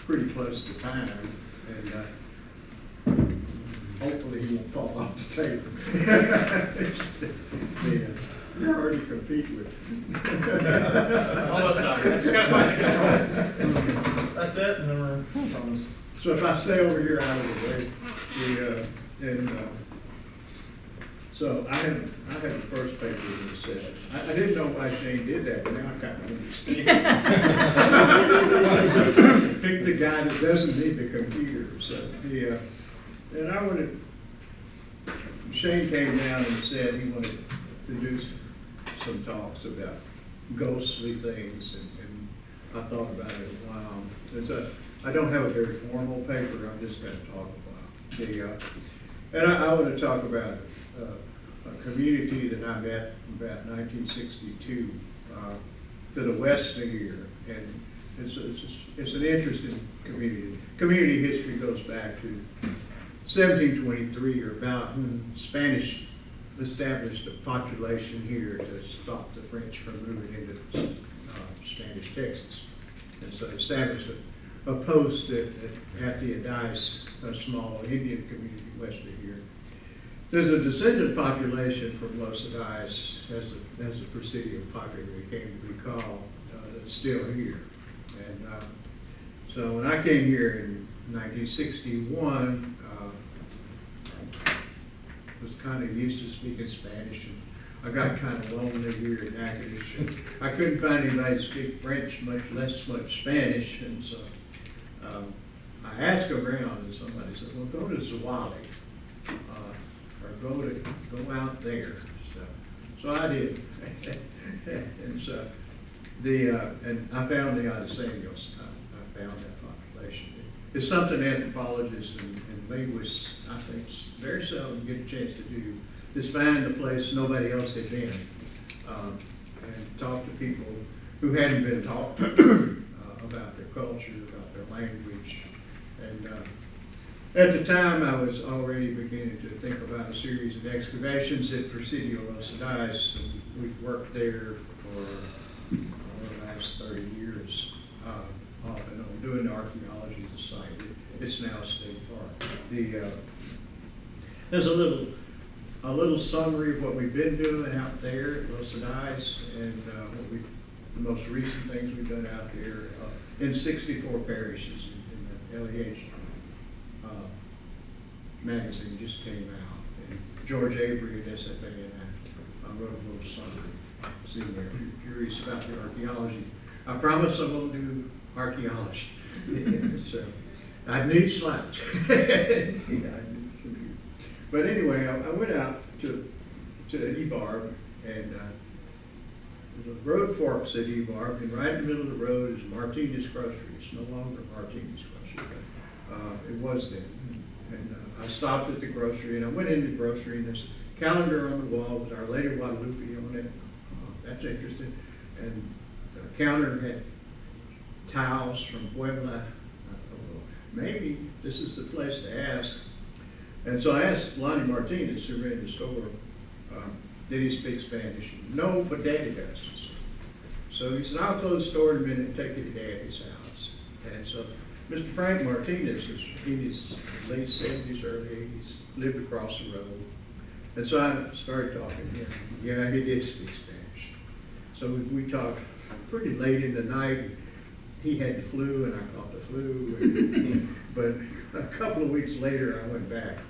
pretty close to time, and hopefully he won't fall off the table. You're hard to compete with. Almost done. Just gotta find the controls. That's it, and then we're almost. So if I stay over here out of the way, so I had the first paper that said, I didn't know why Shane did that, but now I kind of understand. Pick the guy that doesn't need the computer. So and I wanted, Shane came down and said he wanted to do some talks about ghostly things, and I thought about it a while. I don't have a very formal paper. I'm just going to talk about and I want to talk about a community that I met about 1962 to the west of here, and it's an interesting community. Community history goes back to 1723, or about when Spanish established a population here to stop the French from moving into Spanish Texas, and so established a post at the Adice, a small Indian community west of here. There's a descendant population from Los Adice, as the Presidio popularly came to be called, that's still here. And so when I came here in 1961, was kind of used to speaking Spanish, and I got kind of lonely here in Natchitoches. I couldn't find anybody to speak French, much less Spanish, and so I asked around, and somebody said, "Well, go to Zawali, or go out there." So I did, and so and I found the Adiseños. I found that population. It's something anthropologists and linguists, I think, very seldom get a chance to do, is find a place nobody else had been, and talk to people who hadn't been taught about their culture, about their language. And at the time, I was already beginning to think about a series of excavations at Presidio Los Adice, and we've worked there for the last 30 years, off and on, doing the archaeology of the site. It's now a state park. There's a little summary of what we've been doing out there at Los Adice, and the most recent things we've done out there in 64 parishes in the LEH magazine just came out. And George Avery at SFA and I wrote a little summary. See there, if you're curious about the archaeology. I promise I won't do archaeology. So I'd need slides. But anyway, I went out to Ebarb, and the road forks at Ebarb, and right in the middle of the road is Martinez Grocery. It's no longer Martinez Grocery. It was then. And I stopped at the grocery, and I went into the grocery, and there's a calendar on the wall with Our Lady of Guadalupe on it. That's interesting. And the counter had tiles from Puebla. Maybe this is the place to ask. And so I asked Lonnie Martinez, who ran the store, did he speak Spanish? No, but Daddy does. So he said, I'll close the store in a minute and take you to Daddy's house. And so Mr. Frank Martinez was in his late 70s, early 80s, lived across the road. And so I started talking to him. Yeah, he did speak Spanish. So we talked pretty late in the night. He had the flu, and I caught the flu. But a couple of weeks later, I went back.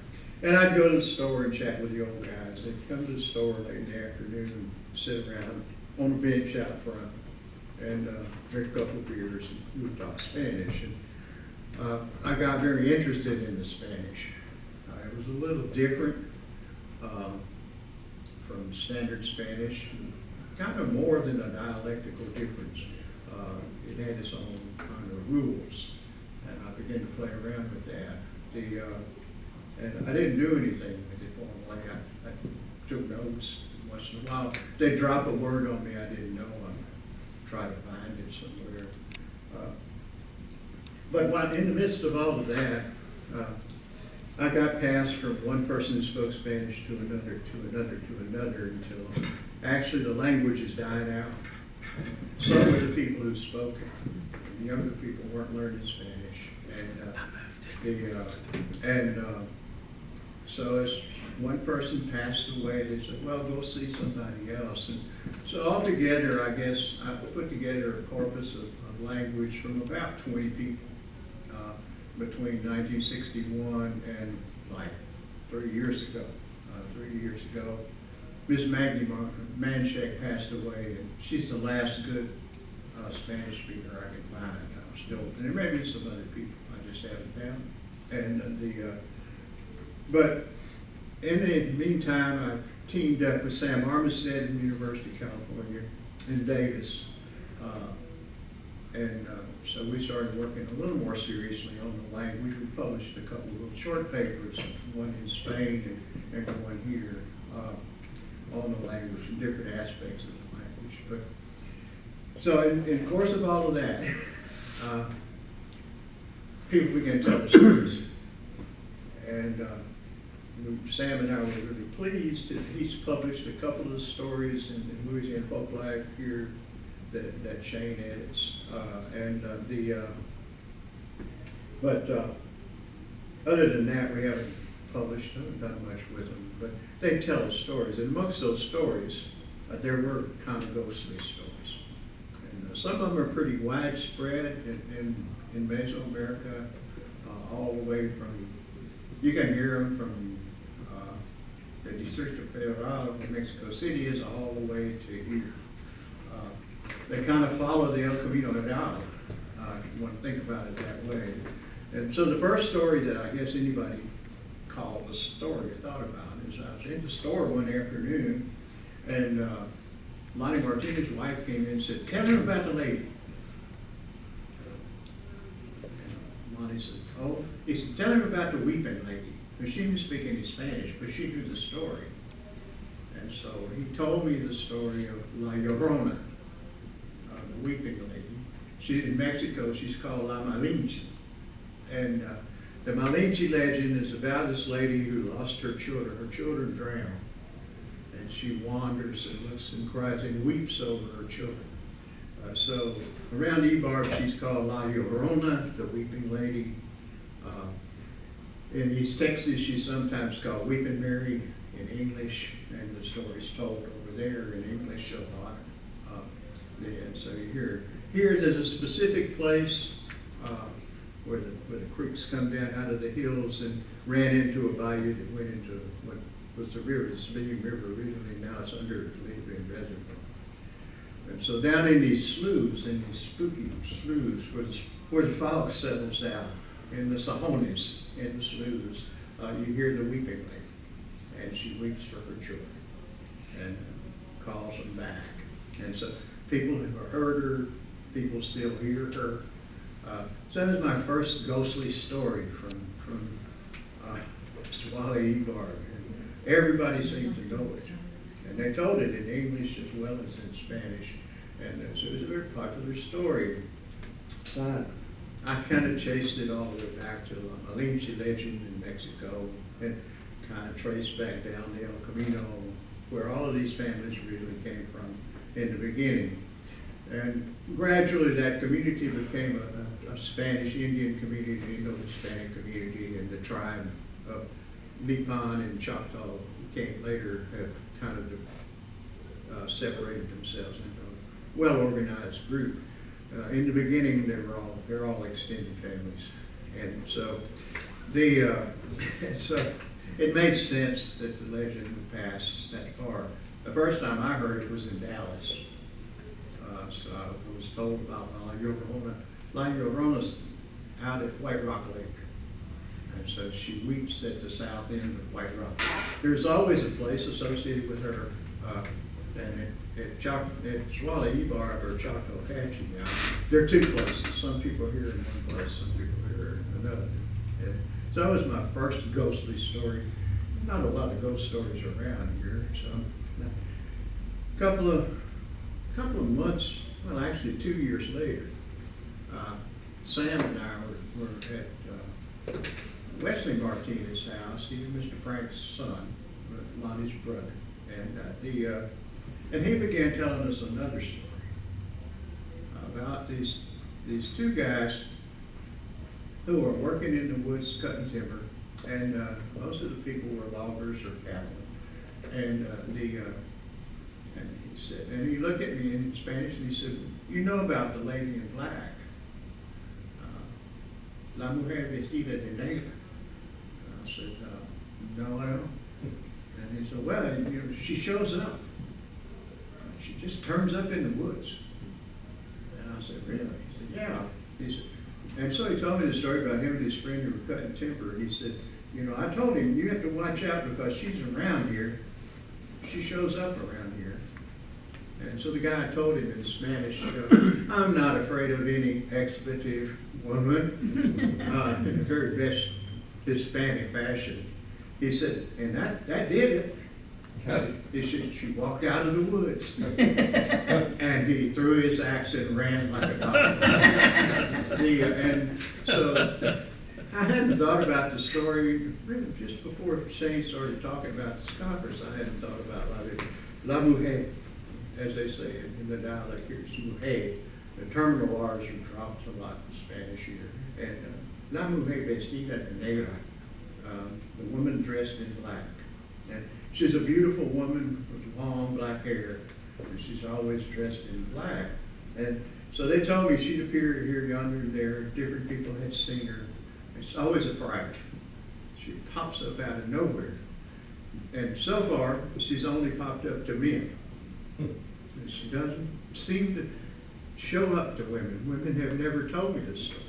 And I'd go to the store and chat with the old guys. They'd come to the store late in the afternoon and sit around on a bench out front and drink a couple of beers, and we would talk Spanish. And I got very interested in the Spanish. It was a little different from standard Spanish, kind of more than a dialectical difference. It had its own kind of rules, and I began to play around with that. And I didn't do anything with it formally. I took notes once in a while. They'd drop a word on me I didn't know. I'd try to find it somewhere. But in the midst of all of that, I got passed from one person who spoke Spanish to another, until actually the language is dying out. So were the people who spoke it. and younger people weren't learning Spanish. So as one person passed away, they said, well, go see somebody else. And so altogether, I guess, I put together a corpus of language from about 20 people between 1961 and like 3 years ago. 3 years ago, Miss Magee Manshek passed away, and she's the last good Spanish speaker I can find. I'm still, and there may be some other people I just haven't found. And but in the meantime, I teamed up with Sam Armistead in the University of California in Davis, so we started working a little more seriously on the language. We published a couple of little short papers, one in Spain and one here, on the language and different aspects of the language. But so in the course of all of that, people began to tell the stories, and Sam and I were really pleased. He's published a couple of the stories in Louisiana Folk Life here that Shane edits, but other than that, we haven't published them, done much with them. But they tell us stories, and amongst those stories, there were kind of ghostly stories, and some of them are pretty widespread in Mesoamerica, all the way from, you can hear them from the Distrito Federal of Mexico City is all the way to here. They kind of follow the El Camino Real, if you want to think about it that way. And so the first story that I guess anybody called a story I thought about is I was in the store one afternoon, and Lonnie Martinez's wife came in and said, tell her about the lady. And Lonnie said, oh, he said, tell him about the weeping lady. And she didn't speak any Spanish, but she knew the story. And so he told me the story of La Llorona, the weeping lady. She, in Mexico, she's called La Malinche. And the Malinche legend is about this lady who lost her children. Her children drowned. And she wanders and looks and cries and weeps over her children. So around Ibarb, she's called La Llorona, the weeping lady. In East Texas, she's sometimes called Weeping Mary in English, and the story's told over there in English a lot. And so you hear here there's a specific place where the creeks come down out of the hills and ran into a bayou that went into what was the river, the Sabine River originally. Now it's under the Louisiana Reservoir. And so down in these sloughs, in these spooky sloughs, where the fog settles out, in the Sajones, in the sloughs, you hear the weeping lady, and she weeps for her children and calls them back. And so people have heard her, people still hear her. So that was my first ghostly story from Swahili Ibarb. Everybody seemed to know it, and they told it in English as well as in Spanish, and so it was a very popular story. So I kind of chased it all the way back to the Malinche legend in Mexico, and kind of traced back down the El Camino, where all of these families really came from in the beginning. And gradually that community became a Spanish Indian community, Indo-Hispanic community, and the tribe of Lipan and Choctaw came later have kind of separated themselves into a well-organized group. In the beginning, they're all extended families, and so it made sense that the legend would pass that far. The first time I heard it was in Dallas, so I was told about La Llorona. La Llorona's out at White Rock Lake, and so she weeps at the south end of White Rock. There's always a place associated with her, and at Swahili Ibarb or Choctaw Apache now, there are two places. Some people are here in one place, some people are here in another. And so that was my first ghostly story. Not a lot of ghost stories around here. So a couple of months, well, actually 2 years later, Sam and I were at Wesley Martinez's house. He was Mr. Frank's son, Lonnie's brother, and he began telling us another story about these these two guys who were working in the woods cutting timber, and most of the people were loggers or cattlemen. And and he said, and he looked at me in Spanish and he said, "You know about the lady in black, la mujer vestida de negra?" I said, "No, I don't." And he said, "Well, you know, she shows up. She just turns up in the woods." And I said, "Really?" He said, "Yeah." He said, and so he told me the story about him and his friend who were cutting timber. And he said, "You know, I told him, you have to watch out because she's around here. She shows up around here." And so the guy told him in Spanish, "I'm not afraid of any expletive woman," in the very best Hispanic fashion. He said, and that did it. He said, "She walked out of the woods." And he threw his axe and ran like a dog. And so I hadn't thought about the story, really just before Shane started talking about this conference. I hadn't thought about la mujer, as they say in the dialect here, it's mujer. The terminal R's are dropped a lot in Spanish here. And la mujer vestida de negra, the woman dressed in black. And she's a beautiful woman with long black hair, and she's always dressed in black. And so they told me she'd appear here, yonder, and there. Different people had seen her. It's always a fright. She pops up out of nowhere. And so far, she's only popped up to men. And she doesn't seem to show up to women. Women have never told me this story.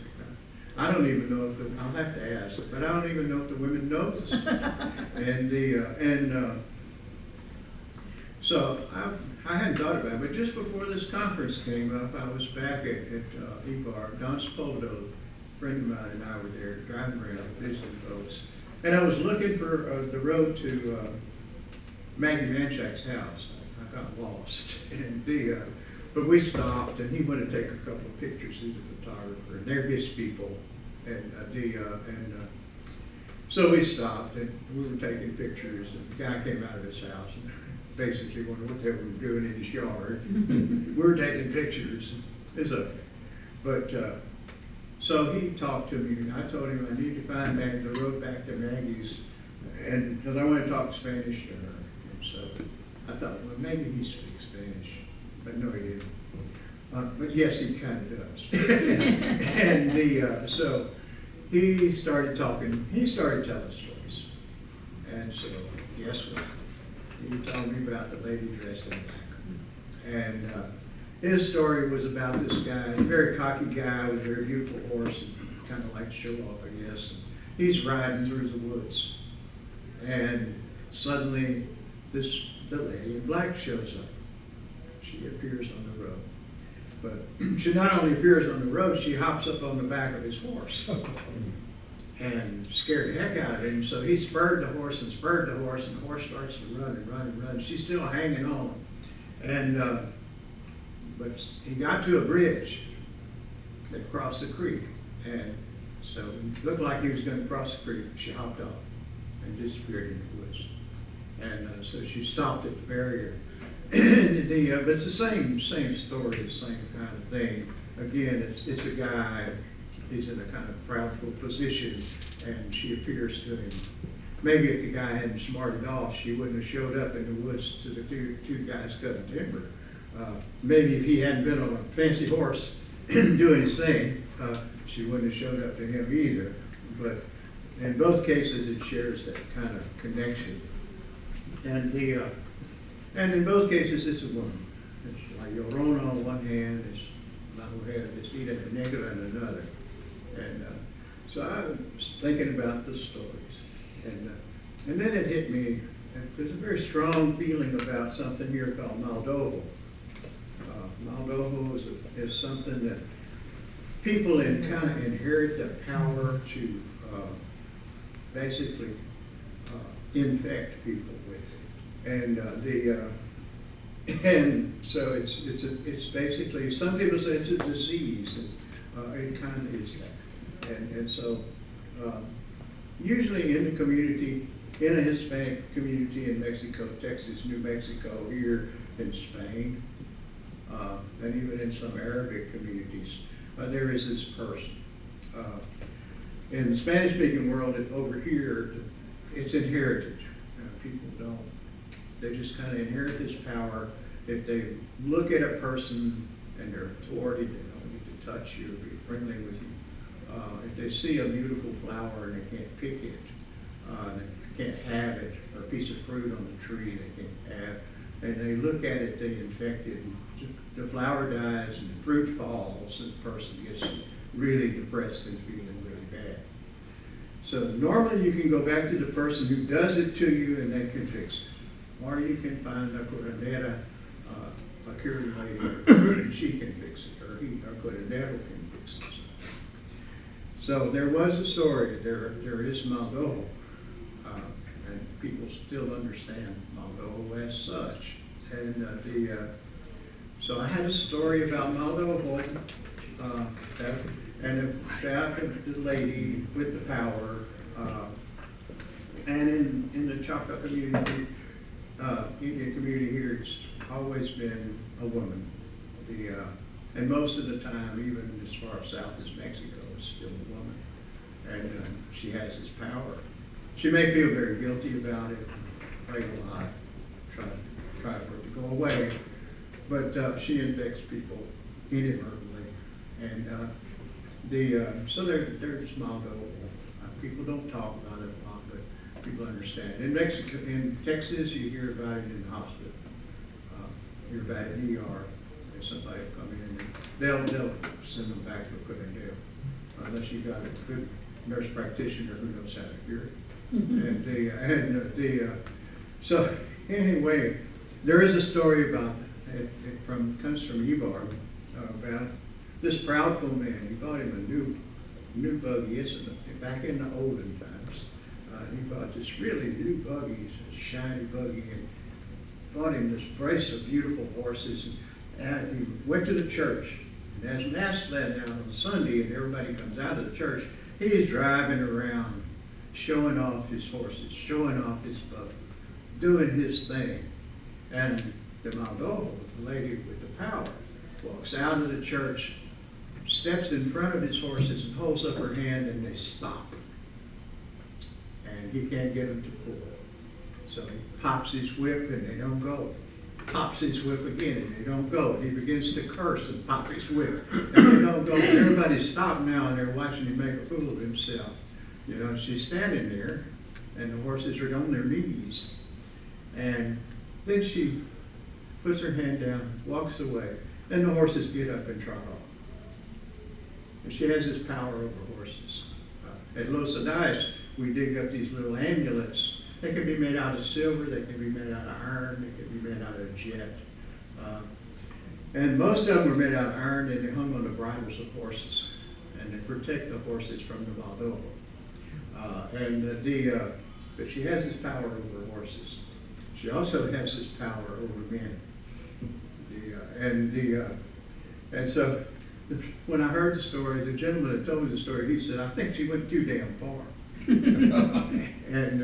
I don't even know if I'll have to ask, but I don't even know if the women know this. So I hadn't thought about it, but just before this conference came up, I was back at EBAR. Don Sepulveda, a friend of mine, and I were there driving around visiting folks. And I was looking for the road to Maggie Manchak's house. I got lost. But we stopped, and he wanted to take a couple of pictures. He's a photographer, and they're his people. So we stopped, and we were taking pictures, and the guy came out of his house and basically wondered what the hell we were doing in his yard. We were taking pictures. So he talked to me, and I told him I need to find the road back to Maggie's, and because I want to talk Spanish to her. And so I thought, well, maybe he speaks Spanish, but no, he didn't. But yes, he kind of does. And so he started talking. He started telling stories, and so guess what? He told me about the lady dressed in black, and his story was about this guy, a very cocky guy with a very beautiful horse, and kind of liked to show off, I guess. And he's riding through the woods, and suddenly the lady in black shows up. She appears on the road. But she not only appears on the road, she hops up on the back of his horse and scared the heck out of him. So he spurred the horse, and the horse starts to run and run and run. She's still hanging on. And but he got to a bridge that crossed the creek. And so it looked like he was going to cross the creek. She hopped off and disappeared in the woods. And so she stopped at the barrier. But it's the same story, the same kind of thing. Again, it's a guy, he's in a kind of proudful position, and she appears to him. Maybe if the guy hadn't smarted off, she wouldn't have showed up in the woods to the two guys cutting timber. Maybe if he hadn't been on a fancy horse doing his thing, she wouldn't have showed up to him either. But in both cases, it shares that kind of connection. And in both cases, it's a woman. It's La Llorona on one hand, it's La Mujer Vestida de Negra on another. And so I was thinking about the stories. And then it hit me, there's a very strong feeling about something here called Maldojo. Maldojo is something that people kind of inherit the power to basically infect people with it. And so it's basically, some people say it's a disease, and it kind of is that. And so usually in the community, in a Hispanic community in Mexico, Texas, New Mexico, here in Spain, and even in some Arabic communities, there is this person. In the Spanish-speaking world, over here, it's inherited. People don't. They just kind of inherit this power. If they look at a person and they're authority, they don't need to touch you or be friendly with you. If they see a beautiful flower and they can't pick it, they can't have it, or a piece of fruit on the tree they can't have, and they look at it, they infect it, and the flower dies and the fruit falls, and the person gets really depressed and feeling really bad. So normally you can go back to the person who does it to you and they can fix it. Or you can find a curandera, a cure lady, and she can fix it, or a curandero can fix it. So there was a story, there is Maldojo, and people still understand Maldojo as such. And so I had a story about Maldojo, and about the lady with the power, and in the Choctaw community, Indian community here, it's always been a woman. And most of the time, even as far south as Mexico, it's still a woman. And she has this power. She may feel very guilty about it, pray a lot, try for it to go away, but she infects people inadvertently. And so there's Maldojo. People don't talk about it a lot, but people understand. In Texas, you hear about it in the hospital. You hear about it in the ER. If somebody will come in, and they'll send them back to a curandero, unless you've got a good nurse practitioner who knows how to cure it. So anyway, there is a story about it comes from Ibar, about this proudful man. He bought him a new buggy. It's back in the olden times. He bought this really new buggy, it's a shiny buggy, and bought him this brace of beautiful horses. And he went to the church. And as Mass led down on Sunday and everybody comes out of the church, he's driving around, showing off his horses, showing off his buggy, doing his thing. And the Maldojo, the lady with the power, walks out of the church, steps in front of his horses and holds up her hand, and they stop. And he can't get them to pull. So he pops his whip and they don't go. Pops his whip again and they don't go. And he begins to curse and pop his whip and they don't go. Everybody's stopped now and they're watching him make a fool of himself. You know, she's standing there and the horses are on their knees. And then she puts her hand down, walks away, and the horses get up and trot off. And she has this power over horses. At Los Adais, we dig up these little amulets. They can be made out of silver, they can be made out of iron, they can be made out of jet. And most of them were made out of iron, and they hung on the bridles of horses. And they protect the horses from the Maldojo. But she has this power over horses. She also has this power over men. And so when I heard the story, the gentleman that told me the story, he said, I think she went too damn far. And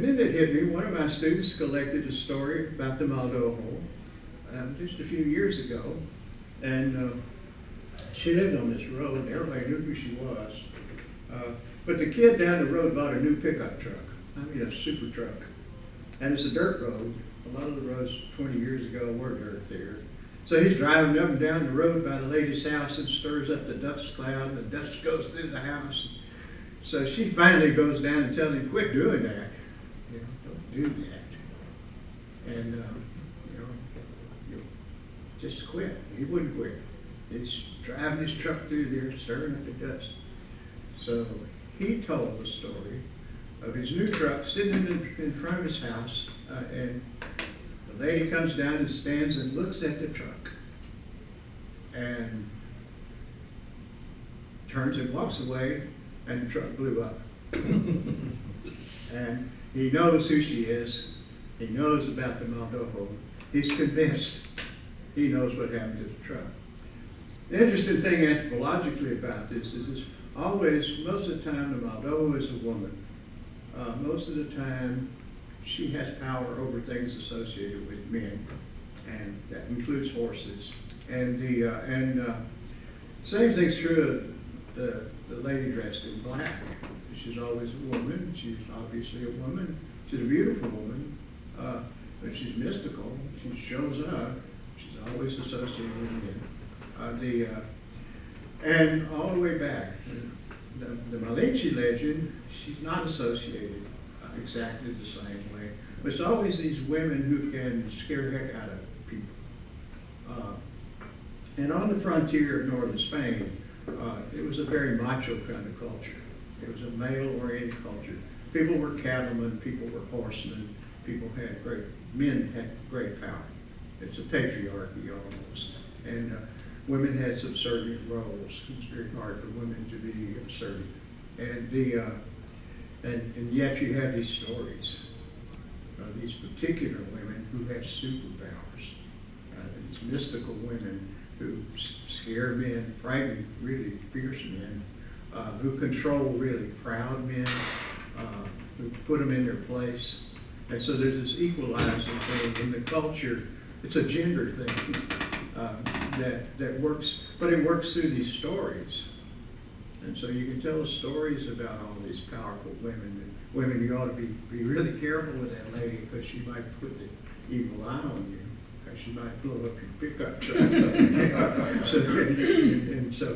then it hit me. One of my students collected a story about the Maldojo just a few years ago. And she lived on this road, and everybody knew who she was. But the kid down the road bought a new pickup truck. I mean, a super truck. And it's a dirt road. A lot of the roads 20 years ago were dirt there. So he's driving up and down the road by the lady's house and stirs up the dust cloud, and the dust goes through the house. So she finally goes down and tells him, quit doing that. You know, don't do that. And, just quit. He wouldn't quit. He's driving his truck through there, stirring up the dust. So he told the story of his new truck sitting in front of his house, and the lady comes down and stands and looks at the truck and turns and walks away, and the truck blew up. And he knows who she is. He knows about the Maldojo. He's convinced he knows what happened to the truck. The interesting thing anthropologically about this is always, most of the time, the Maldojo is a woman. Most of the time, she has power over things associated with men, and that includes horses. And same thing's true of the lady dressed in black. She's always a woman. She's obviously a woman. She's a beautiful woman, but she's mystical. She shows up. She's always associated with men. And all the way back, the Malinche legend, she's not associated exactly the same way. But it's always these women who can scare the heck out of people. And on the frontier of northern Spain, it was a very macho kind of culture. It was a male-oriented culture. People were cattlemen, people were horsemen, men had great power. It's a patriarchy almost. And women had subservient roles. It was very hard for women to be subservient. And yet you have these stories of these particular women who have superpowers, these mystical women who scare men, frighten really fierce men, who control really proud men, who put them in their place. And so there's this equalizing thing in the culture. It's a gender thing that works, but it works through these stories. And so you can tell us stories about all these powerful women. Women, you ought to be really careful with that lady because she might put the evil eye on you. She might blow up your pickup truck. So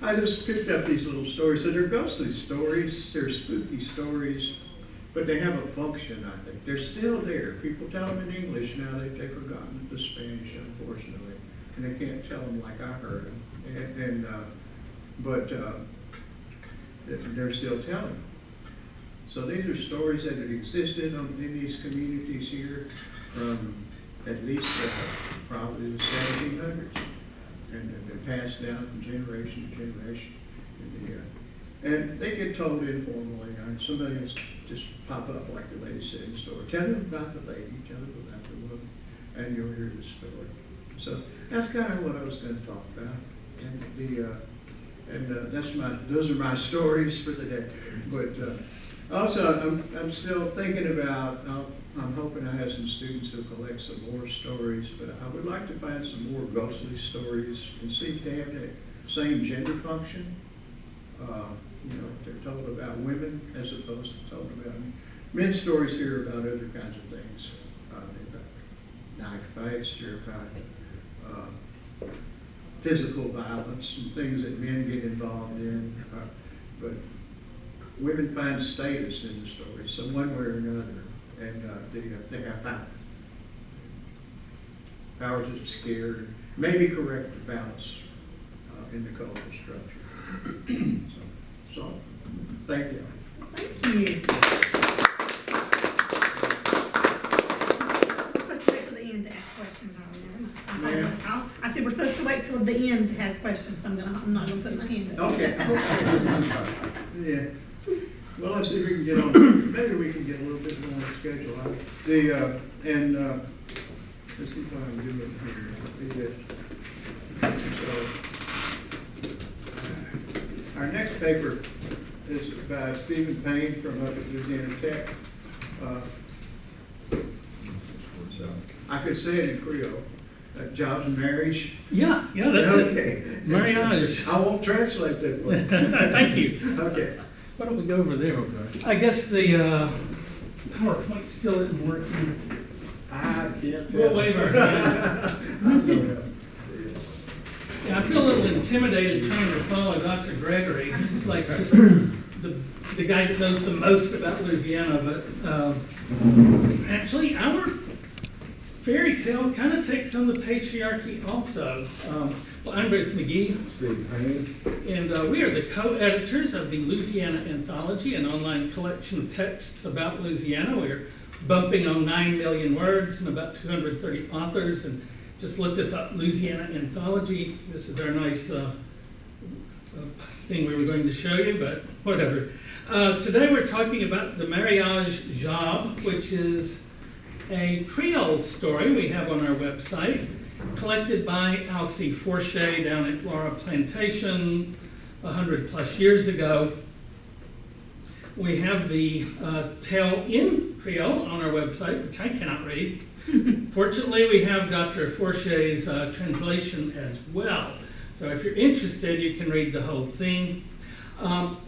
I just picked up these little stories. So they're ghostly stories, they're spooky stories, but they have a function, I think. They're still there. People tell them in English now. They've forgotten the Spanish, unfortunately, and they can't tell them like I heard them. But they're still telling them. So these are stories that have existed in these communities here from at least probably the 1700s, and have been passed down from generation to generation. And they get told informally. Somebody will just pop up, like the lady said in the story. Tell them about the lady, tell them about the woman, and you'll hear the story. So that's kind of what I was going to talk about. And those are my stories for the day. But also, I'm still thinking about. I'm hoping I have some students who collect some more stories, but I would like to find some more ghostly stories and see if they have that same gender function. They're told about women as opposed to told about men. Men's stories here about other kinds of things. They're about knife fights, they're about physical violence and things that men get involved in. But women find status in the story, so one way or another. And they have power. Power to scare, maybe correct the balance in the cultural structure. So thank you. Thank you. We're supposed to wait till the end to ask questions, are we? I said we're supposed to wait till the end to have questions, so I'm not going to put my hand up. Okay. Yeah. Well, let's see if we can get on. Maybe we can get a little bit more on the schedule. Let's see if I can do it here. So, our next paper is by Stephen Payne from up at Louisiana Tech. So I could say it in Creole. Jobs and marriage. Yeah, that's okay. it. Mariage. I won't translate that one. Thank you. Okay. Why don't we go over there? I guess the PowerPoint still isn't working. I can't tell. We'll wave our hands. Yeah, I feel a little intimidated trying to follow Dr. Gregory. He's like the guy that knows the most about Louisiana, but actually our fairy tale kind of takes on the patriarchy also. Well, I'm Magee, Steve Payne, and we are the co-editors of the Louisiana Anthology, an online collection of texts about Louisiana. We're bumping on 9 million words and about 230 authors, and just look this up, Louisiana Anthology. This is our nice thing we were going to show you, but whatever. Today we're talking about the Mariage Djabe, which is a Creole story we have on our website, collected by Alcee Forche down at Laura Plantation 100 plus years ago. We have the tale in Creole on our website, which I cannot read. Fortunately, we have Dr. Forcher's translation as well. So if you're interested, you can read the whole thing.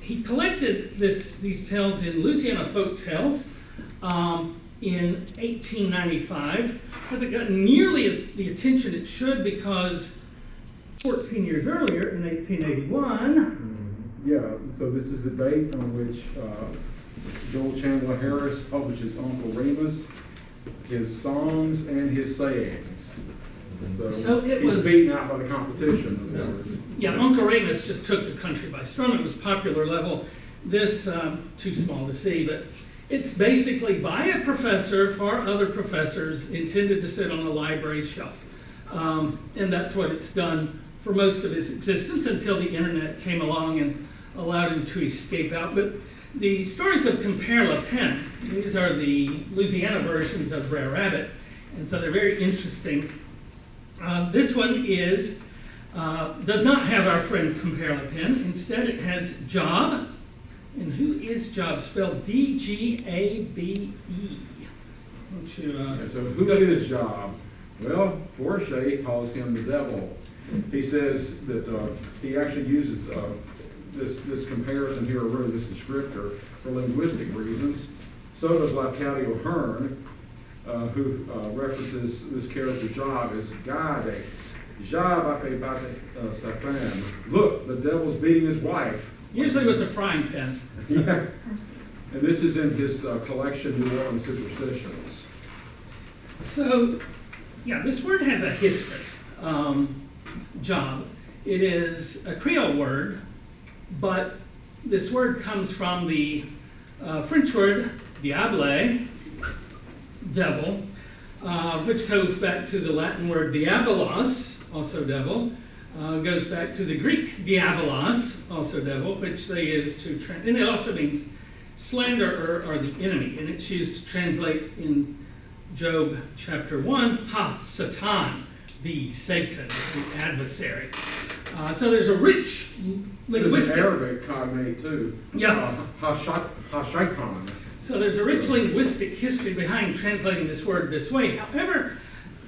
He collected these tales in Louisiana Folk Tales in 1895. Hasn't gotten nearly the attention it should because 14 years earlier, in 1881, Yeah, so this is the date on which Joel Chandler Harris publishes Uncle Remus, his songs and his sayings. So it he's was beaten out by the competition. In other words. Yeah, Uncle Remus just took the country by storm. It was popular level. This, too small to see, but it's basically by a professor for other professors, intended to sit on a library shelf. And that's what it's done for most of his existence until the internet came along and allowed him to escape out. But the stories of Compere La Peine, these are the Louisiana versions of Brer Rabbit, and so they're very interesting. This one does not have our friend Compere La Peine. Instead, it has Djabe. And who is Djabe? Spelled D-G-A-B-E. So who is Djabe? Well, Forche calls him the devil. He says that he actually uses this comparison here, or really this descriptor, for linguistic reasons. So does Lafcadio O'Hearn, who references this character Djabe as Gade. Djabe ate bate sa femme. Look, the devil's beating his wife. Usually with a frying pan. Yeah. And this is in his collection, New Orleans Superstitions. So, yeah, this word has a history. Djabe. It is a Creole word, but this word comes from the French word diable, devil, which goes back to the Latin word diabolos, also devil, goes back to the Greek diabolos, also devil, which they use to, and it also means slander or the enemy, and it's used to translate in Job chapter 1, Satan, the Satan, the adversary. So there's a rich linguistic... There's an Arabic cognate too. Yeah. Hashaitan. So there's a rich linguistic history behind translating this word this way. However,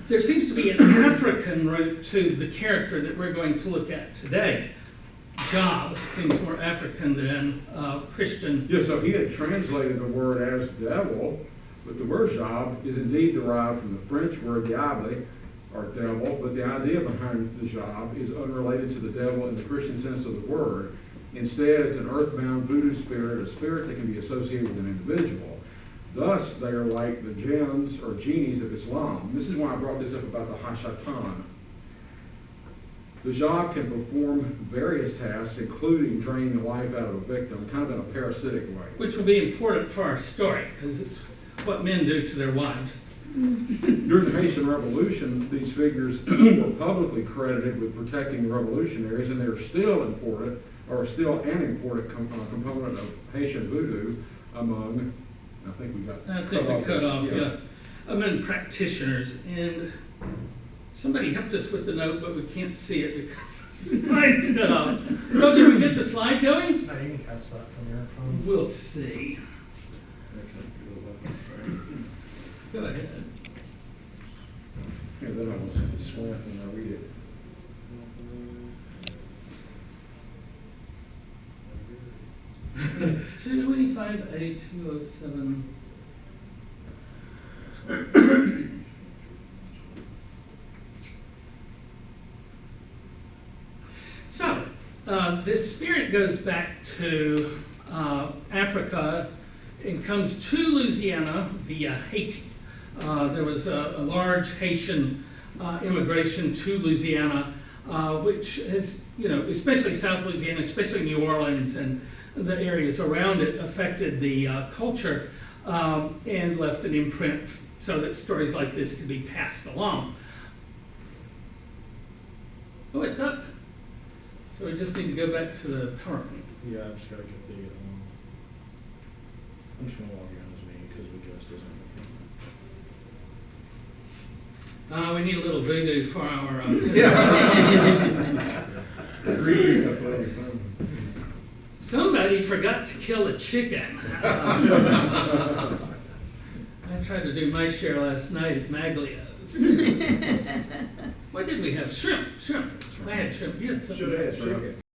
there seems to be an African root to the character that we're going to look at today. Djabe seems more African than Christian. Yeah, so he had translated the word as devil, but the word Djabe is indeed derived from the French word diable, or devil, but the idea behind the Djabe is unrelated to the devil in the Christian sense of the word. Instead, it's an earthbound voodoo spirit, a spirit that can be associated with an individual. Thus, they are like the jinns or genies of Islam. This is why I brought this up about the Hashatan. The Djabe can perform various tasks, including draining the life out of a victim, kind of in a parasitic way. Which will be important for our story, because it's what men do to their wives. During the Haitian Revolution, these figures were publicly credited with protecting the revolutionaries, and they're still important, or still an important component of Haitian voodoo among, I think we cut off, yeah. Among practitioners, and somebody helped us with the note, but we can't see it because the slide's cut off. So did we get the slide going? No, you can catch that from your phone. We'll see. Go ahead. Yeah, then I was slant when I read it. It's 225A 207. So, this spirit goes back to Africa and comes to Louisiana via Haiti. There was a large Haitian immigration to Louisiana, which has, especially South Louisiana, especially New Orleans and the areas around it, affected the culture and left an imprint so that stories like this could be passed along. Oh, it's up. So we just need to go back to the PowerPoint. Yeah, I just gotta get the, I'm just gonna log in as me because we just isn't. We need a little voodoo for our... Somebody forgot to kill a chicken. I tried to do my share last night at Maglio's. What did we have? Shrimp. I had shrimp. You had something. Should have had chicken.